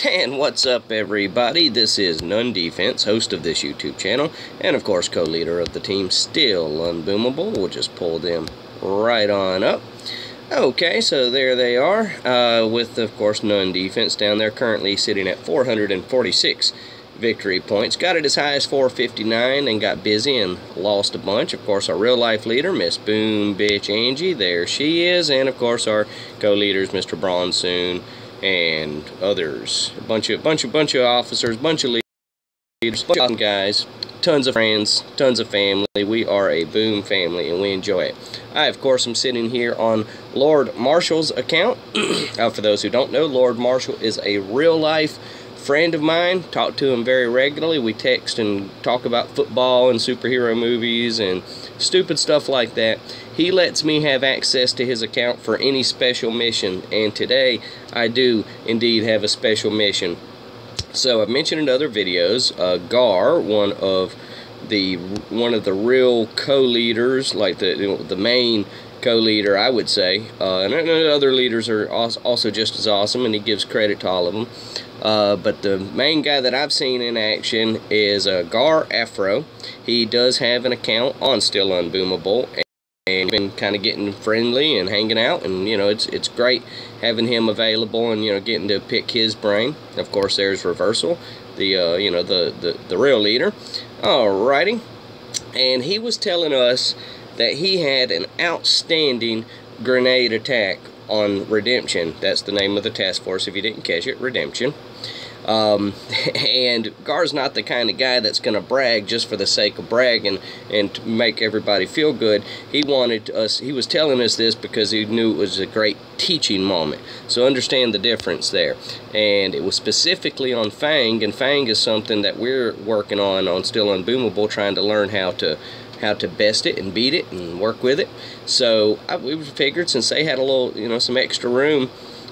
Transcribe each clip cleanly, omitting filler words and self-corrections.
And what's up, everybody? This is None Defense, host of this YouTube channel, and of course co-leader of the team, Still Unboomable. We'll just pull them right on up. Okay, so there they are, with of course None Defense down there, currently sitting at 446 victory points. Got it as high as 459 and got busy and lost a bunch. Of course, our real life leader, Miss Boom Bitch Angie, there she is, and of course our co-leaders, Mr. Bronsoon and others. A bunch of officers, bunch of leaders, bunch of guys, tons of friends, tons of family. We are a Boom family and we enjoy it. I, of course, am sitting here on Lord Marshall's account. For those who don't know, Lord Marshall is a real life friend of mine. Talk to him very regularly. We text and talk about football and superhero movies and stupid stuff like that. He lets me have access to his account for any special mission, and today I do indeed have a special mission. So I've mentioned in other videos, Gaur, one of the real co-leaders, like the main co-leader, I would say, and other leaders are also just as awesome, and he gives credit to all of them. But the main guy that I've seen in action is Gaur Afro. He does have an account on Still Unboomable, and been kind of getting friendly and hanging out, and you know, it's great having him available and, you know, getting to pick his brain. Of course, there's Reversal, the you know, the real leader. Alrighty, and he was telling us that he had an outstanding grenade attack on Redemption. That's the name of the task force, if you didn't catch it, Redemption. And Gaur's not the kind of guy that's going to brag just for the sake of bragging and to make everybody feel good. He was telling us this because he knew it was a great teaching moment. So understand the difference there. And it was specifically on Fang, and Fang is something that we're working on Still Unboomable, trying to learn how to best it and beat it and work with it. So we figured, since they had a little, you know, some extra room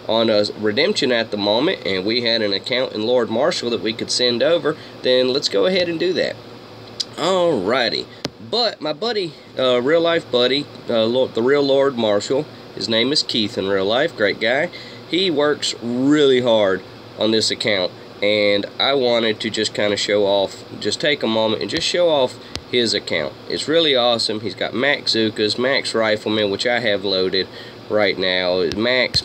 on Redemption at the moment, and we had an account in Lord Marshall that we could send over, then let's go ahead and do that. Alrighty. But my buddy, real life buddy, the real Lord Marshall, his name is Keith in real life, great guy. He works really hard on this account, and I wanted to just kind of show off, just take a moment and just show off his account. It's really awesome. He's got Max Zukas, Max Rifleman, which I have loaded right now. Max.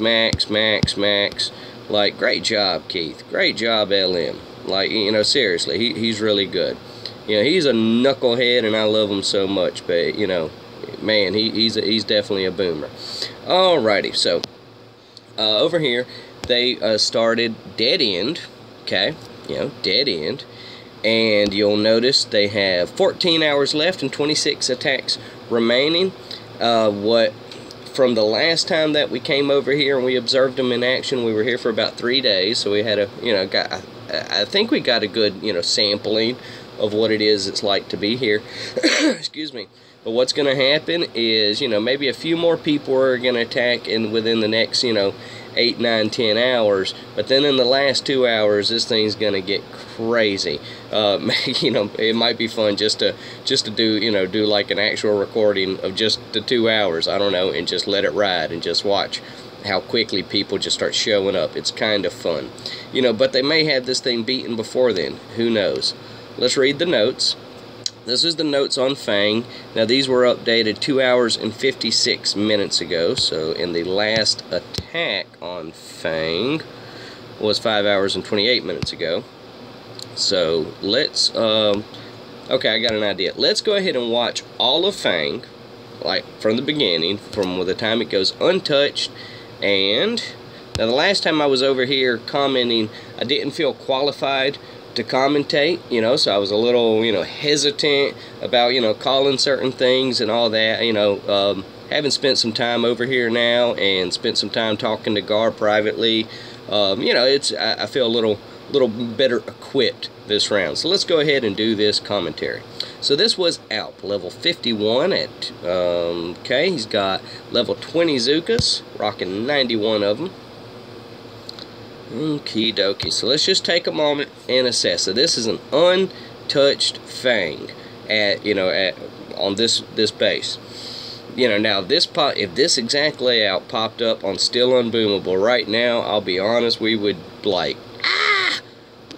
Like, great job, Keith. Great job, LM. Like, you know, seriously, he's really good. You know, he's a knucklehead, and I love him so much. But you know, man, he's definitely a boomer. Alrighty, so over here they started Dead End. Okay, you know, Dead End. And you'll notice they have 14 hours left and 26 attacks remaining. From the last time that we came over here and we observed them in action, we were here for about 3 days, so we had a, you know, I think we got a good, you know, sampling of what it is it's like to be here. Excuse me. But what's going to happen is, you know, maybe a few more people are going to attack within the next, you know, 8, 9, 10 hours, but then in the last 2 hours this thing's gonna get crazy. You know, it might be fun just to do, you know, do like an actual recording of just the 2 hours, I don't know, and just let it ride and just watch how quickly people just start showing up. It's kind of fun, you know, but they may have this thing beaten before then, who knows. Let's read the notes. This is the notes on Fang. Now these were updated 2 hours and 56 minutes ago. So in the last attack on Fang was 5 hours and 28 minutes ago. So let's, okay, I got an idea. Let's go ahead and watch all of Fang, like from the beginning, from the time it goes untouched. And now the last time I was over here commenting, I didn't feel qualified to commentate, you know, so I was a little, you know, hesitant about, you know, calling certain things and all that, you know. Having spent some time over here now and spent some time talking to Gaur privately, you know, I feel a little better equipped this round. So let's go ahead and do this commentary. So this was Alp, level 51 at, okay, he's got level 20 Zukas, rocking 91 of them. Okie dokie. So let's just take a moment and assess. So this is an untouched Fang on this base. You know, now if this exact layout popped up on Still Unboomable right now, I'll be honest, we would like,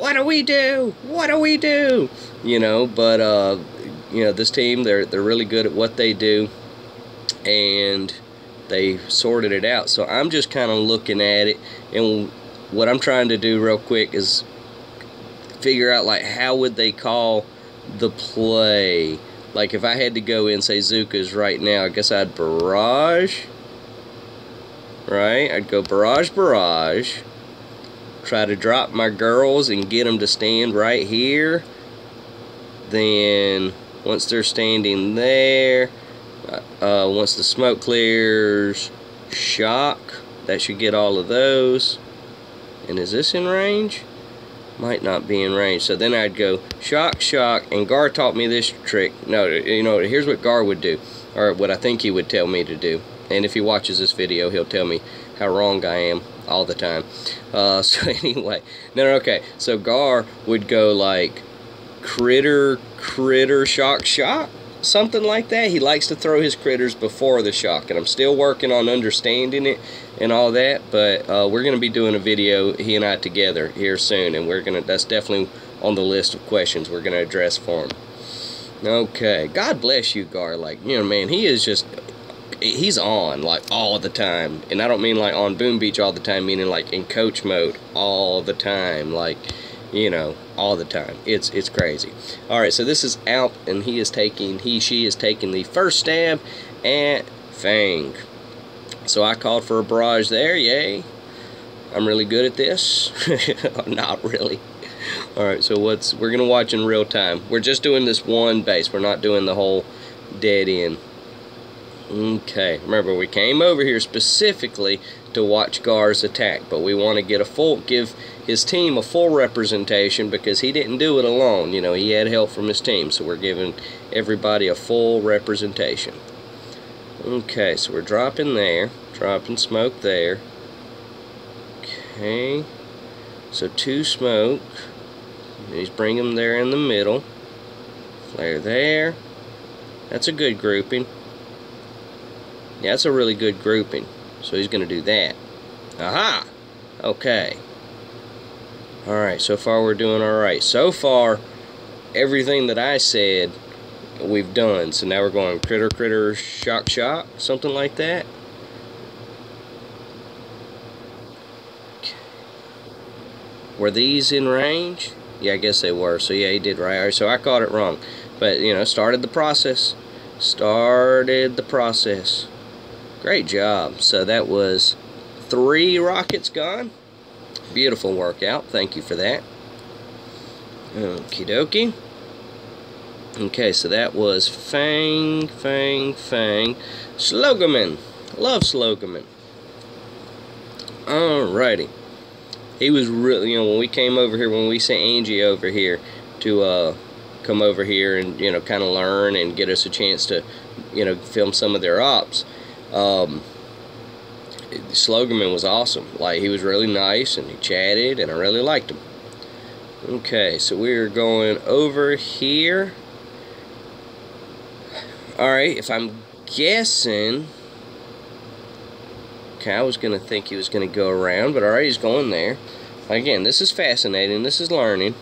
what do we do? What do we do? You know, but you know, this team, they're really good at what they do, and they sorted it out. So I'm just kind of looking at it, and what I'm trying to do real quick is figure out, like, how would they call the play. Like, if I had to go in, say Zuka's right now, I guess I'd barrage, right? I'd go barrage, barrage, try to drop my girls and get them to stand right here. Then once they're standing there, once the smoke clears, shock. That should get all of those. And is this in range? Might not be in range. So then I'd go shock, shock, and Gaur taught me this trick. No, you know, here's what Gaur would do, or what I think he would tell me to do. And if he watches this video, he'll tell me how wrong I am all the time. So anyway, no, okay. So Gaur would go like critter, critter, shock, shock, something like that. He likes to throw his critters before the shock, and I'm still working on understanding it and all that, but we're going to be doing a video, he and I together, here soon, and that's definitely on the list of questions we're going to address for him. Okay, God bless you, Gaur. Like, you know, man, he is just, he's on, like, all the time, and I don't mean like on Boom Beach all the time, meaning like in coach mode all the time, like, you know, all the time. It's crazy. Alright, so this is Alp, and she is taking the first stab at Fang. So I called for a barrage there, yay. I'm really good at this. Not really. Alright, so we're going to watch in real time. We're just doing this one base. We're not doing the whole dead end. Okay, remember we came over here specifically to watch Gaur's attack, but we want to get give his team a full representation because he didn't do it alone. You know, he had help from his team, so we're giving everybody a full representation. Okay, so we're dropping there, dropping smoke there. Okay, so 2 smoke. He's bringing them there in the middle. Flare there. That's a good grouping. Yeah, that's a really good grouping. So he's going to do that. Aha! Okay. Alright, so far we're doing alright. So far, everything that I said, we've done. So now we're going critter, critter, shock, shock, something like that. Okay. Were these in range? Yeah, I guess they were. So yeah, he did right. Alright, so I caught it wrong. But, you know, started the process. Started the process. Great job. So that was 3 rockets gone. Beautiful workout. Thank you for that. Okie dokie. Okay, so that was Fang, Fang, Fang. Slogaman. Love Slogaman. Alrighty. He was really, you know, when we came over here, when we sent Angie over here to come over here and, you know, kind of learn and get us a chance to, you know, film some of their ops. Slogaman was awesome. Like, he was really nice and he chatted and I really liked him. Okay, so we're going over here. Alright, if I'm guessing, okay, I was gonna think he was gonna go around, but alright, he's going there. Again, this is fascinating, this is learning.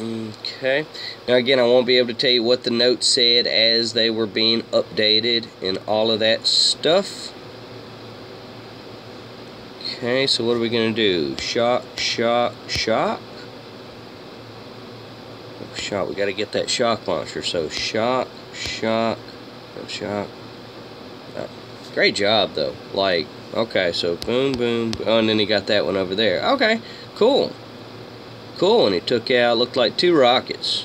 Okay, now again, I won't be able to tell you what the notes said as they were being updated and all of that stuff. Okay, so what are we going to do? Shock, shock, shock. Oh, shock, we got to get that shock launcher. So shock, shock, shock. Great job, though. Like, okay, so boom, boom, boom. Oh, and then he got that one over there. Okay, cool. Cool, and he took out, looked like 2 rockets.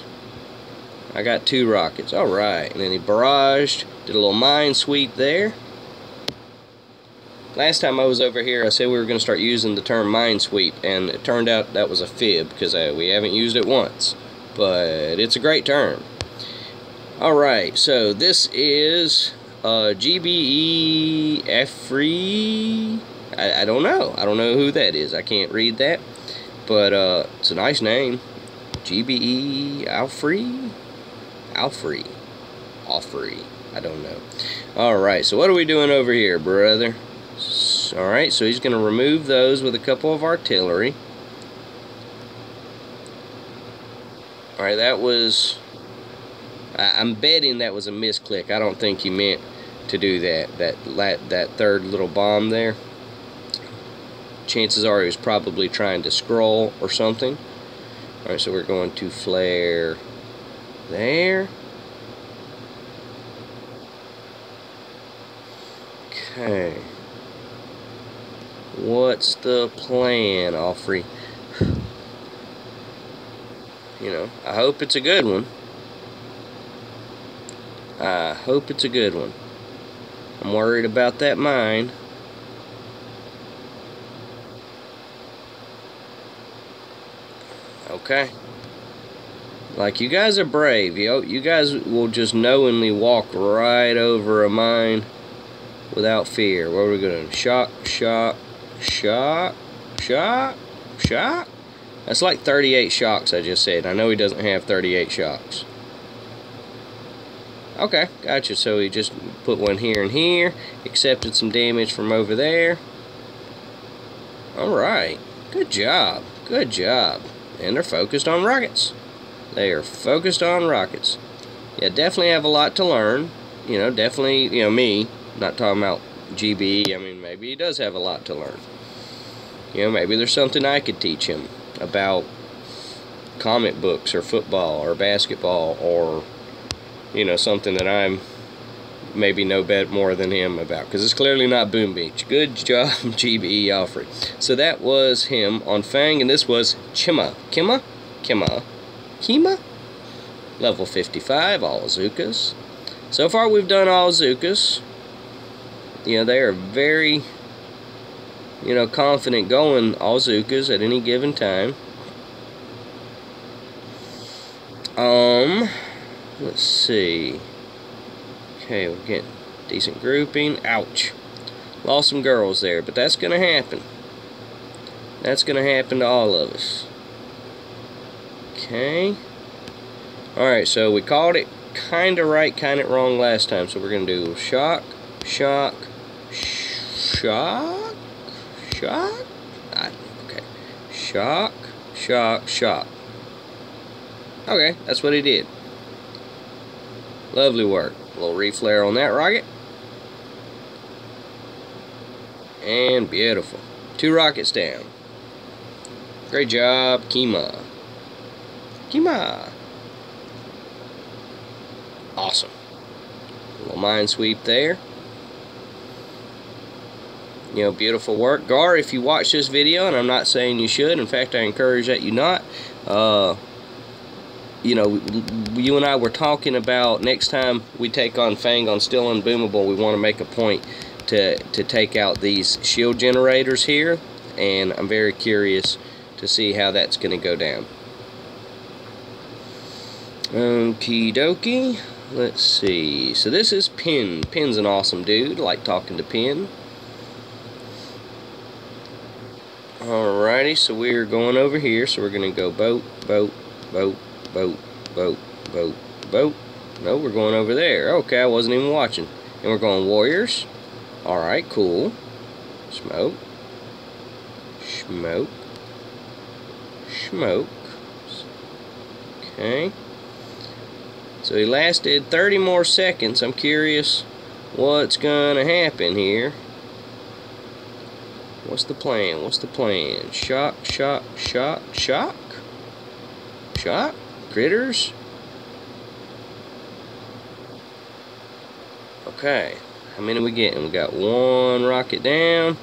I got 2 rockets. Alright, and then he barraged, did a little mine sweep there. Last time I was over here, I said we were going to start using the term mine sweep, and it turned out that was a fib, because we haven't used it once. But it's a great term. Alright, so this is GBE Free. I don't know. I don't know who that is. I can't read that. But it's a nice name. GBE Alfree? Alfree. I don't know. Alright, so what are we doing over here, brother? Alright, so he's going to remove those with a couple of artillery. Alright, that was... I'm betting that was a misclick. I don't think he meant to do that third little bomb there. Chances are he was probably trying to scroll or something. Alright, so we're going to flare there. Okay. What's the plan, Alfrey? You know, I hope it's a good one. I hope it's a good one. I'm worried about that mine. Okay. Like, you guys are brave. You guys will just knowingly walk right over a mine without fear. What are we going to do? Shock, shock, shock, shock, shock. That's like 38 shocks I just said. I know he doesn't have 38 shocks. Okay, gotcha. So he just put one here and here, accepted some damage from over there. Alright, good job, good job. And they're focused on rockets. They are focused on rockets. Yeah, definitely have a lot to learn. You know, definitely, you know, me, not talking about GB, I mean, maybe he does have a lot to learn. You know, maybe there's something I could teach him about comic books or football or basketball, or you know, something that I'm maybe know more than him about, because it's clearly not Boom Beach. Good job, GB Alfred. So that was him on Fang, and this was Kima, level 55, all Azukas. So far we've done all Azukas. You know, they are very, you know, confident going all Azukas at any given time. Let's see. Okay, we're getting decent grouping. Ouch. Lost some girls there, but that's going to happen. That's going to happen to all of us. Okay. Alright, so we called it kind of right, kind of wrong last time. So we're going to do shock, shock, shock, shock. Okay. Shock, shock, shock. Okay, that's what he did. Lovely work. A little reflare on that rocket. And beautiful. 2 rockets down. Great job, Kima. Kima. Awesome. A little mine sweep there. You know, beautiful work. Gar, if you watch this video, and I'm not saying you should, in fact I encourage that you not, you know, you and I were talking about next time we take on Fang on Still Unboomable, we want to make a point to take out these shield generators here, and I'm very curious to see how that's going to go down. Okie dokie. Let's see. So this is Pin. Pin's an awesome dude. I like talking to Pin. Alrighty, so we're going over here. So we're going to go boat, boat, boat, boat, boat, boat, boat. No, we're going over there. Okay, I wasn't even watching. And we're going warriors. Alright, cool. Smoke. Smoke. Smoke. Okay. So he lasted 30 more seconds. I'm curious what's gonna happen here. What's the plan? What's the plan? Shock, shock, shock, shock? Shock? Critters? Okay. How many we getting? We got 1 rocket down.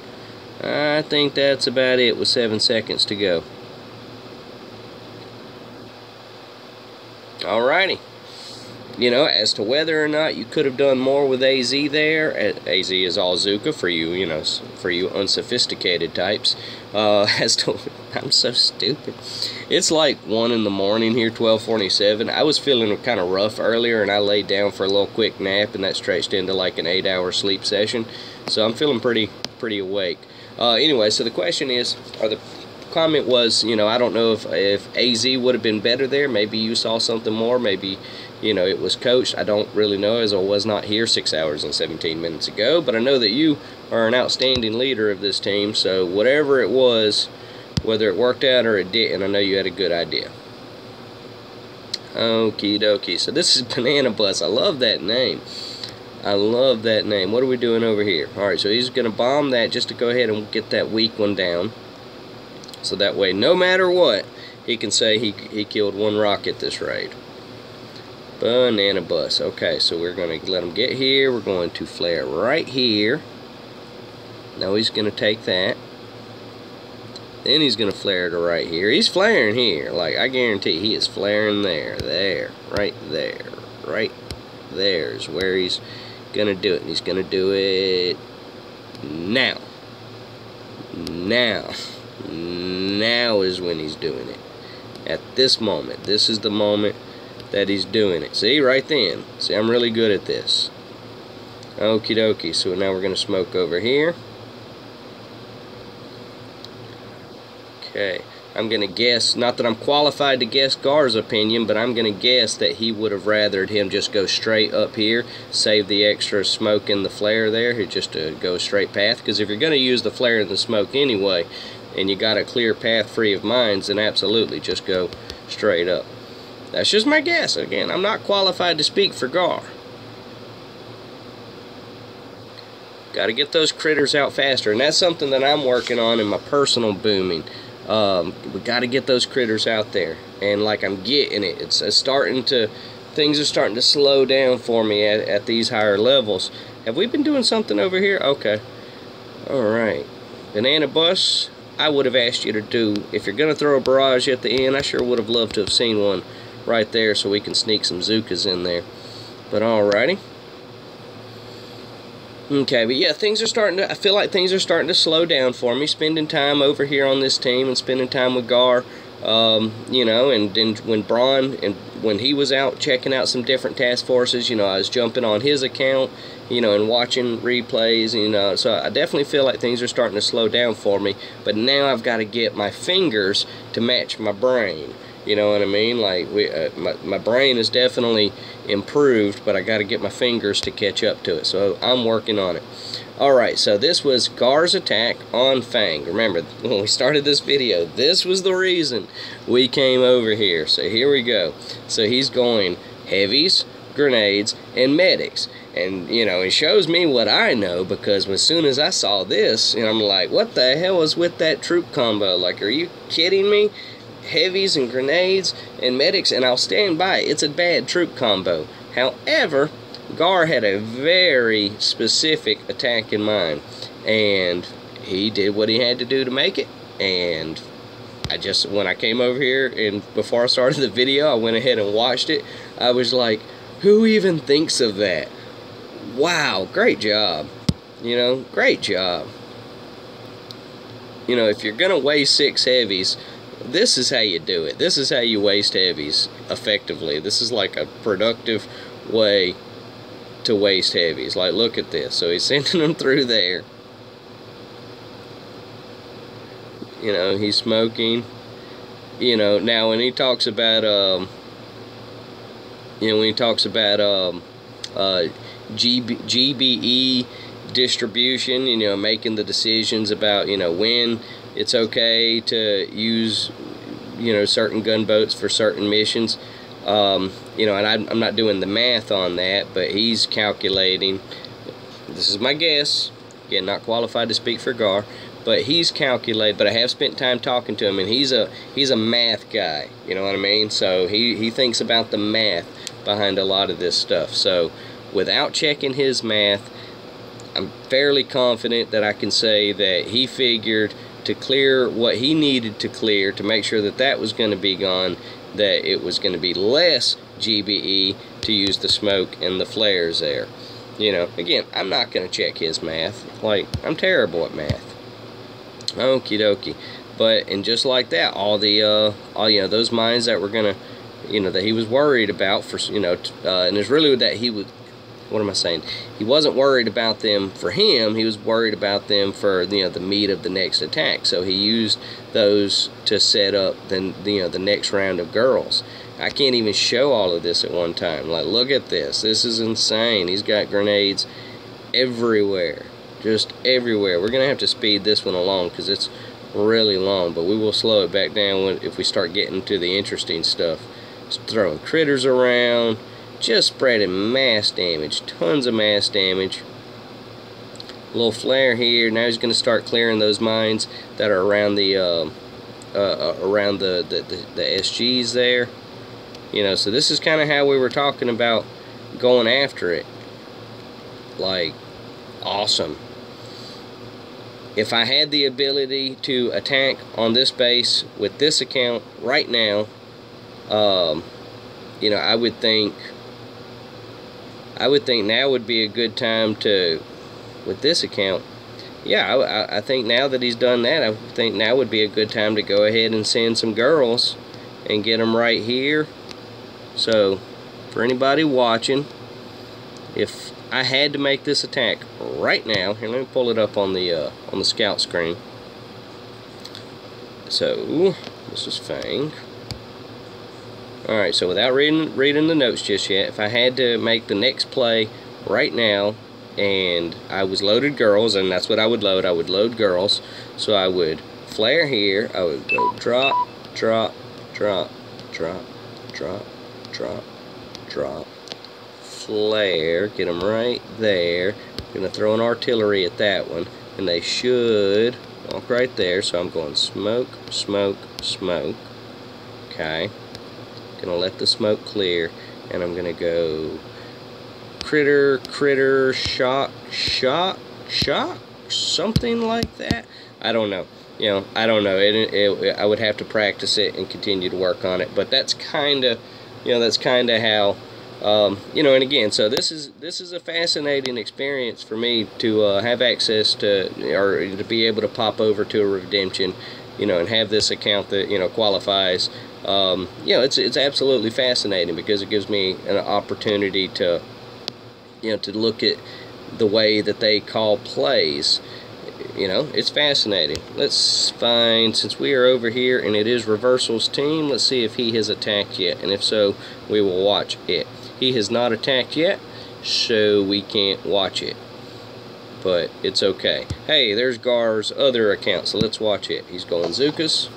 I think that's about it with 7 seconds to go. Alrighty. You know, as to whether or not you could have done more with AZ there, AZ is all Zuka for you, you know, for you unsophisticated types. As to, I'm so stupid. It's like 1 in the morning here, 12:47. I was feeling kind of rough earlier, and I laid down for a little quick nap, and that stretched into like an 8-hour sleep session. So I'm feeling pretty awake. Anyway, so the question is, are the comment was, you know, I don't know if AZ would have been better there. Maybe you saw something more. Maybe, you know, it was coached. I don't really know, as I was not here 6 hours and 17 minutes ago. But I know that you are an outstanding leader of this team. So whatever it was, whether it worked out or it didn't, I know you had a good idea. Okie dokie. So this is Banana Bus. I love that name. I love that name. What are we doing over here? Alright, so he's going to bomb that just to go ahead and get that weak one down. So that way, no matter what, he can say he killed one rocket this raid. Banana Bus. Okay, so we're going to let him get here. We're going to flare right here. Now he's going to take that. Then he's going to flare to right here. He's flaring here. Like, I guarantee he is flaring there. There. Right there. Right there is where he's going to do it. And he's going to do it now. Now. Now is when he's doing it. At this moment. This is the moment that he's doing it. See, right then. See, I'm really good at this. Okie dokie. So now we're going to smoke over here. Okay, I'm going to guess, not that I'm qualified to guess Gaur's opinion, but I'm going to guess that he would have rathered him just go straight up here, save the extra smoke and the flare there, just to go straight path. Because if you're going to use the flare and the smoke anyway, and you got a clear path free of mines, then absolutely just go straight up. That's just my guess. Again, I'm not qualified to speak for Gaur. Got to get those critters out faster, and that's something that I'm working on in my personal booming. We got to get those critters out there, and like I'm getting it. It's starting to, things are starting to slow down for me at these higher levels. Have we been doing something over here? Okay. All right. Banana Bus, I would have asked you to do, if you're going to throw a barrage at the end, I sure would have loved to have seen one right there so we can sneak some Zookas in there. But alrighty. Okay, but yeah, things are starting to, I feel like things are starting to slow down for me, spending time over here on this team and spending time with Gaur, you know, and then when Braun, and when he was out checking out some different task forces, you know, I was jumping on his account, you know, and watching replays, you know, so I definitely feel like things are starting to slow down for me, but now I've got to get my fingers to match my brain. You know what I mean? Like, my brain is definitely improved, but I got to get my fingers to catch up to it. So I'm working on it. Alright, so this was Gaur's attack on Fang. Remember, when we started this video, this was the reason we came over here. So here we go. So he's going heavies, grenades, and medics. And, you know, it shows me what I know, because as soon as I saw this, and I'm like, what the hell is with that troop combo? Like, are you kidding me? Heavies and grenades and medics, and I'll stand by it. It's a bad troop combo. However, Gaur had a very specific attack in mind, and he did what he had to do to make it. And I just, when I came over here and before I started the video, I went ahead and watched it. I was like, who even thinks of that? Wow, great job. You know, great job. You know, if you're gonna waste 6 heavies, this is how you do it. This is how you waste heavies effectively. This is like a productive way to waste heavies. Like, look at this. So he's sending them through there. You know, he's smoking. You know, now when he talks about, you know, when he talks about GBE distribution, you know, making the decisions about, you know, when it's okay to use, you know, certain gunboats for certain missions. You know, and I'm not doing the math on that, but he's calculating. This is my guess. Again, not qualified to speak for Gaur, but he's calculated. But I have spent time talking to him, and he's a math guy. You know what I mean? So he thinks about the math behind a lot of this stuff. So without checking his math, I'm fairly confident that I can say that he figured to clear what he needed to clear to make sure that that was going to be gone, that it was going to be less GBE to use the smoke and the flares there. You know, again, I'm not going to check his math. Like, I'm terrible at math. Okie dokie. But, and just like that, all the, you know, those mines that were going to, you know, that he was worried about for, you know, and it's really that he was, what am I saying? He wasn't worried about them for him. He was worried about them for, you know, the meat of the next attack. So he used those to set up the, you know, the next round of girls. I can't even show all of this at one time. Like, look at this. This is insane. He's got grenades everywhere. Just everywhere. We're going to have to speed this one along because it's really long, but we will slow it back down if we start getting to the interesting stuff. Just throwing critters around, just spreading mass damage, tons of mass damage. A little flare here. Now he's going to start clearing those mines that are around the SGs there. You know, so this is kind of how we were talking about going after it. Like, awesome. If I had the ability to attack on this base with this account right now, you know, I would think now would be a good time to, with this account, yeah, I think now that he's done that, I think now would be a good time to go ahead and send some girls and get them right here. So, for anybody watching, if I had to make this attack right now, here, let me pull it up on the scout screen. So, this is Fang. Alright, so without reading the notes just yet, if I had to make the next play right now, and I was loaded girls, and that's what I would load girls. So I would flare here, I would go drop, drop, drop, drop, drop, drop, drop, flare, get them right there. I'm going to throw an artillery at that one, and they should walk right there. So I'm going smoke, smoke, smoke. Okay. Going to let the smoke clear, and I'm going to go critter, critter, shock, shock, shock, something like that. I don't know. You know, I don't know. I would have to practice it and continue to work on it. But that's kind of, you know, that's kind of how, you know. And again, so this is a fascinating experience for me to have access to, or to be able to pop over to a redemption, you know, and have this account that, you know, qualifies. You know, it's absolutely fascinating because it gives me an opportunity to, you know, to look at the way that they call plays. You know, it's fascinating. Let's find, since we are over here and it is Reversal's team, let's see if he has attacked yet, and if so, we will watch it. He has not attacked yet, so we can't watch it, but it's okay. Hey, there's Gaur's other account, so let's watch it. He's going Zukas.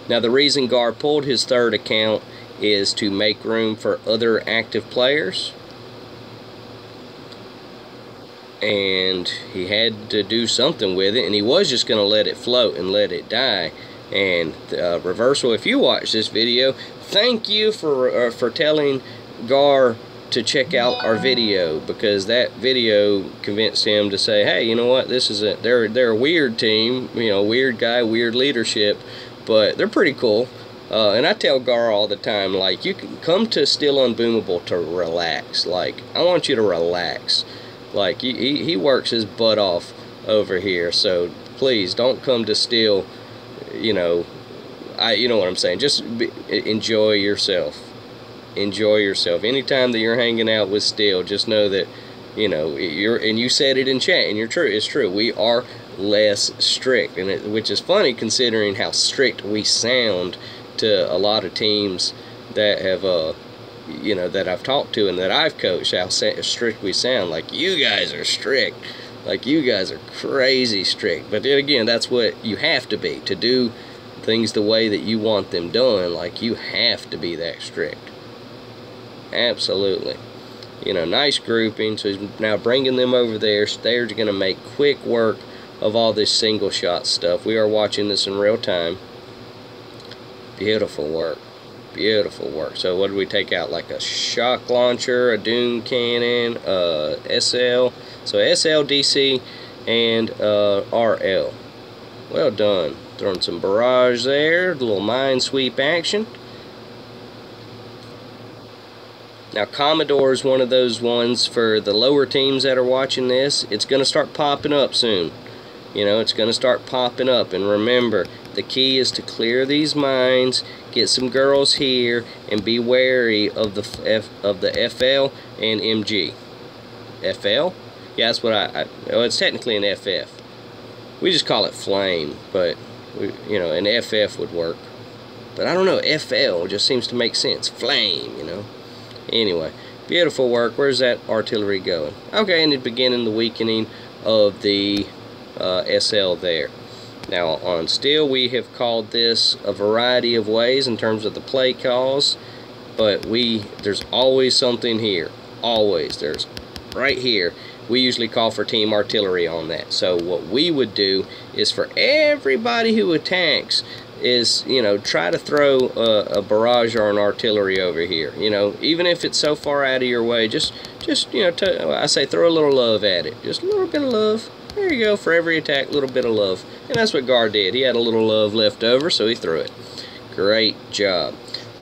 Now, the reason Gaur pulled his third account is to make room for other active players, and he had to do something with it, and he was just going to let it float and let it die. And Reversal, if you watch this video, thank you for telling Gaur to check out our video, because that video convinced him to say, hey, you know what, this is they're a weird team, you know, weird guy, weird leadership, but they're pretty cool. And I tell Gaur all the time, like, you can come to Still Unboomable to relax. Like, I want you to relax. Like, he works his butt off over here, so please don't come to Still, you know, you know what I'm saying. Just enjoy yourself. Enjoy yourself. Anytime that you're hanging out with Still, just know that, you know, and you said it in chat, and it's true. We are less strict, and which is funny considering how strict we sound to a lot of teams that have, you know, that I've talked to and that I've coached, how strict we sound. Like, you guys are strict. Like, you guys are crazy strict. But then again, that's what you have to be. To do things the way that you want them done, like, you have to be that strict. Absolutely. You know, nice grouping. So he's now bringing them over there. So they're going to make quick work of all this single shot stuff. We are watching this in real time. Beautiful work. Beautiful work. So what did we take out? Like a shock launcher, a Doom cannon, SL. So SL, DC, and RL. Well done. Throwing some barrage there. A little mine sweep action. Now, Commodore is one of those ones for the lower teams that are watching this. It's going to start popping up soon. You know, it's going to start popping up. And remember, the key is to clear these mines, get some girls here, and be wary of the FL and MG. FL? Yeah, that's what well, it's technically an FF. We just call it flame, but an FF would work. But I don't know, FL just seems to make sense. Flame, Anyway, beautiful work. Where's that artillery going? Okay, and it's beginning the weakening of the SL there. Now on steel, we have called this a variety of ways in terms of the play calls, but there's always something here. Always. There's right here. We usually call for team artillery on that. So what we would do is, for everybody who attacks, is try to throw a barrage or an artillery over here. Even if it's so far out of your way, just I say throw a little love at it. Just a little bit of love. There you go. For every attack, a little bit of love. And that's what Gaur did. He had a little love left over, so he threw it. Great job.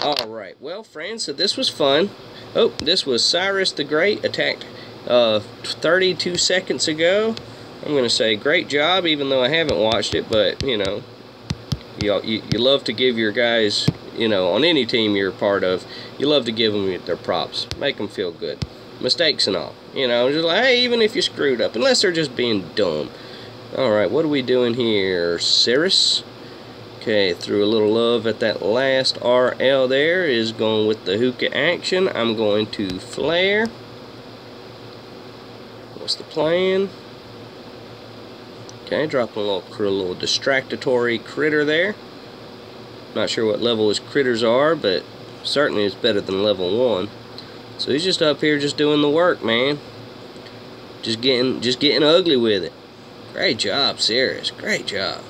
Alright, well friends, so this was fun. Oh, this was Cyrus the Great, attacked 32 seconds ago. I'm going to say great job, even though I haven't watched it, but you love to give your guys, on any team you're a part of, you love to give them their props, make them feel good, mistakes and all, just like, hey, even if you screwed up, unless they're just being dumb. Alright, what are we doing here, Cyrus? Okay, threw a little love at that last RL there, is going with the hookah action. I'm going to flare. What's the plan? Okay, dropping a little distractory critter there. Not sure what level his critters are, but certainly it's better than level 1. So he's just up here just doing the work, man. Just getting ugly with it. Great job, Cyrus. Great job.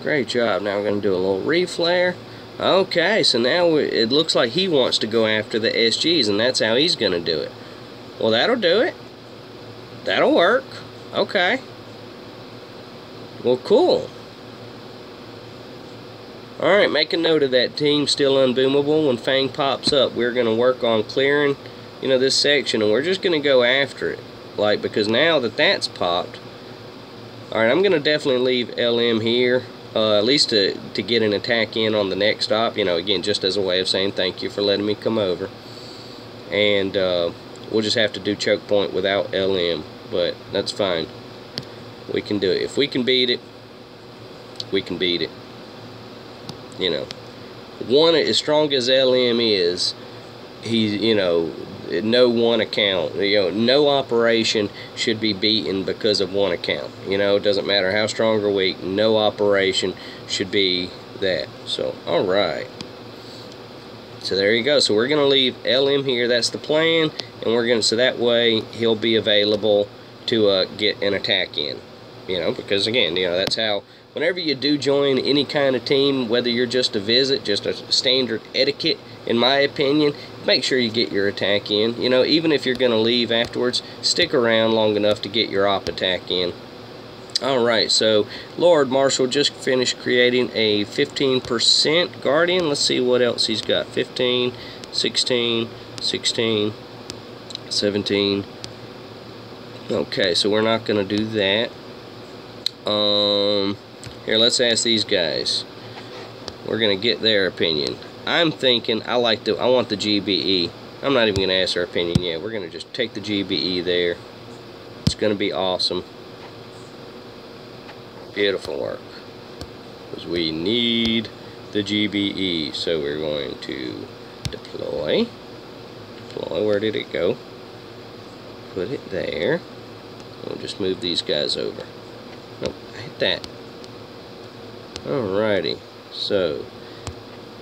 Great job. Now we're going to do a little reflare. Okay, so now it looks like he wants to go after the SGs, and that's how he's going to do it. Well, that'll do it. That'll work. Okay. Well, cool. Alright, make a note of that, team. Still unboomable. When Fang pops up, we're going to work on clearing, this section, and we're just going to go after it. Because now that that's popped. Alright, I'm going to definitely leave LM here. At least to get an attack in on the next stop. Again, just as a way of saying thank you for letting me come over. And we'll just have to do choke point without LM. But that's fine. We can do it. If we can beat it, we can beat it. One, as strong as LM is, he's, no one account, no operation should be beaten because of one account. It doesn't matter how strong or weak, no operation should be that. So, alright. So there you go. So we're going to leave LM here, that's the plan, and so that way he'll be available to get an attack in. Because again, that's how, whenever you do join any kind of team, whether you're just a visit, just a standard etiquette, in my opinion, make sure you get your attack in. Even if you're going to leave afterwards, stick around long enough to get your op attack in. Alright, so Lord Marshall just finished creating a 15% Guardian. Let's see what else he's got. 15, 16, 16, 17. Okay, so we're not going to do that. Here, let's ask these guys. We're going to get their opinion. I'm thinking I want the GBE. I'm not even going to ask their opinion yet. We're going to just take the GBE there. It's going to be awesome. Beautiful work. Because we need the GBE. So we're going to deploy. Deploy, where did it go? Put it there. We'll just move these guys over. Nope, I hit that. Alrighty. So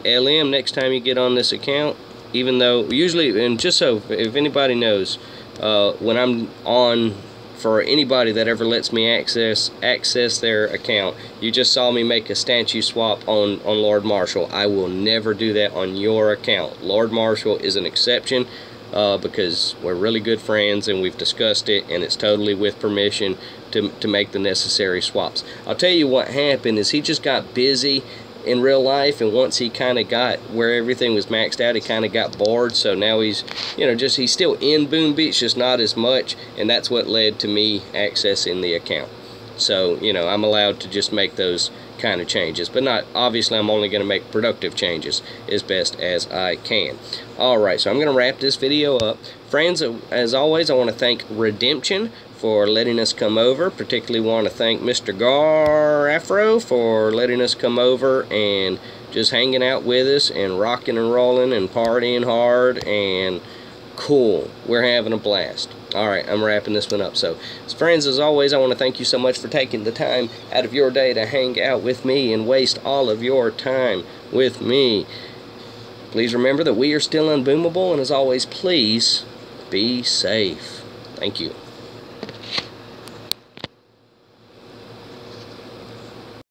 LM, next time you get on this account, even though usually, and just so if anybody knows, when I'm on, for anybody that ever lets me access their account, you just saw me make a statue swap on Lord Marshall. I will never do that on your account. Lord Marshall is an exception, because we're really good friends and we've discussed it, and it's totally with permission to make the necessary swaps. I'll tell you what happened is he just got busy in real life, and once he kind of got where everything was maxed out, he kind of got bored. So now he's, he's still in Boom Beach, just not as much, and that's what led to me accessing the account. So, you know, I'm allowed to just make those kind of changes, but not, obviously I'm only going to make productive changes as best as I can. Alright, so I'm going to wrap this video up. Friends, as always, I want to thank Redemption for letting us come over. Particularly want to thank Mr. Gaur Afro for letting us come over and just hanging out with us and rocking and rolling and partying hard and cool. We're having a blast. Alright, I'm wrapping this one up. So, friends, as always, I want to thank you so much for taking the time out of your day to hang out with me and waste all of your time with me. Please remember that we are still unboomable, and as always, please be safe. Thank you.